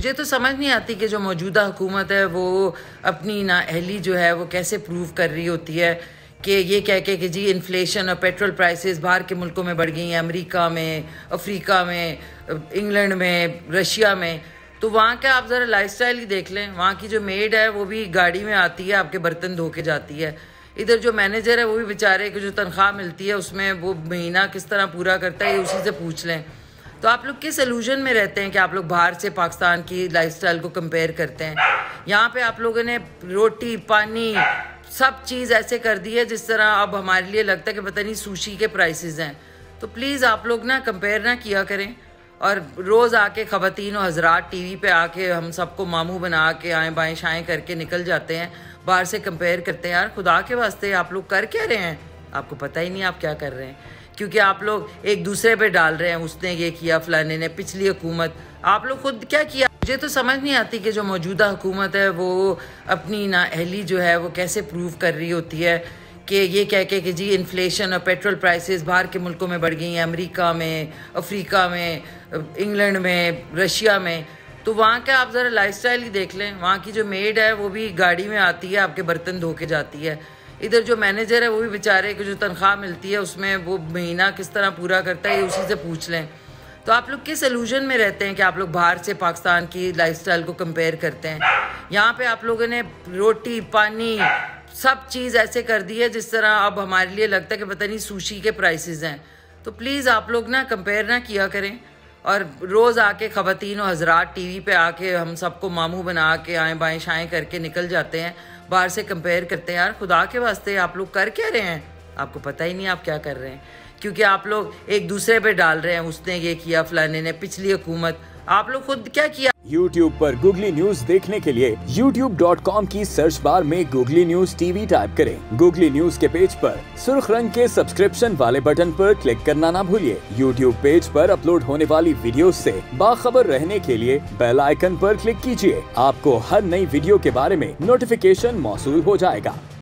मुझे तो समझ नहीं आती कि जो मौजूदा हुकूमत है वो अपनी नाअहली जो है वो कैसे प्रूव कर रही होती है कि ये कह के कि जी इन्फ्लेशन और पेट्रोल प्राइसेस बाहर के मुल्कों में बढ़ गई हैं, अमेरिका में, अफ्रीका में, इंग्लैंड में, रशिया में। तो वहाँ का आप ज़रा लाइफस्टाइल ही देख लें। वहाँ की जो मेड है वो भी गाड़ी में आती है, आपके बर्तन धो के जाती है। इधर जो मैनेजर है वो भी बेचारे को जो तनख्वाह मिलती है उसमें वो महीना किस तरह पूरा करता है, ये उसी से पूछ लें। तो आप लोग किस इल्यूजन में रहते हैं कि आप लोग बाहर से पाकिस्तान की लाइफस्टाइल को कंपेयर करते हैं। यहाँ पे आप लोगों ने रोटी पानी सब चीज़ ऐसे कर दी है जिस तरह अब हमारे लिए लगता है कि पता नहीं सुशी के प्राइसेस हैं। तो प्लीज़ आप लोग ना कंपेयर ना किया करें। और रोज़ आके ख़वातीन और हजरात टीवी पे आके हम सबको मामू बना के आएँ बाएँ शाएँ करके निकल जाते हैं, बाहर से कंपेयर करते हैं। यार खुदा के वास्ते आप लोग कर क्या रहे हैं? आपको पता ही नहीं आप क्या कर रहे हैं, क्योंकि आप लोग एक दूसरे पे डाल रहे हैं, उसने ये किया, फलाने ने, पिछली हुकूमत। आप लोग खुद क्या किया? मुझे तो समझ नहीं आती कि जो मौजूदा हुकूमत है वो अपनी नाअहली जो है वो कैसे प्रूव कर रही होती है कि ये कह के कि जी इन्फ्लेशन और पेट्रोल प्राइसेस बाहर के मुल्कों में बढ़ गई हैं, अमेरिका में, अफ्रीका में, इंग्लैंड में, रशिया में। तो वहाँ का आप ज़रा लाइफस्टाइल ही देख लें। वहाँ की जो मेड है वो भी गाड़ी में आती है, आपके बर्तन धो के जाती है। इधर जो मैनेजर है वो भी बेचारे को जो तनख्वाह मिलती है उसमें वो महीना किस तरह पूरा करता है, ये उसी से पूछ लें। तो आप लोग किस इल्यूजन में रहते हैं कि आप लोग बाहर से पाकिस्तान की लाइफस्टाइल को कंपेयर करते हैं। यहाँ पे आप लोगों ने रोटी पानी सब चीज़ ऐसे कर दी है जिस तरह अब हमारे लिए लगता है कि पता नहीं सुशी के प्राइसेस हैं। तो प्लीज़ आप लोग ना कंपेयर ना किया करें। और रोज़ आके ख़वातीन और हजरात टीवी पे आके हम सबको मामू बना के आएँ बाएँ शाएँ करके निकल जाते हैं, बाहर से कंपेयर करते हैं। यार खुदा के वास्ते आप लोग कर क्या रहे हैं? आपको पता ही नहीं आप क्या कर रहे हैं, क्योंकि आप लोग एक दूसरे पे डाल रहे हैं, उसने ये किया, फलाने ने, पिछली हुकूमत। आप लोग खुद क्या किया? YouTube पर गूगली न्यूज देखने के लिए youtube.com की सर्च बार में गूगली न्यूज टीवी टाइप करें। गूगली न्यूज के पेज पर सुर्ख रंग के सब्सक्रिप्शन वाले बटन पर क्लिक करना ना भूलिए। YouTube पेज पर अपलोड होने वाली वीडियो से बाखबर रहने के लिए बेल आइकन पर क्लिक कीजिए। आपको हर नई वीडियो के बारे में नोटिफिकेशन मौसूल हो जाएगा।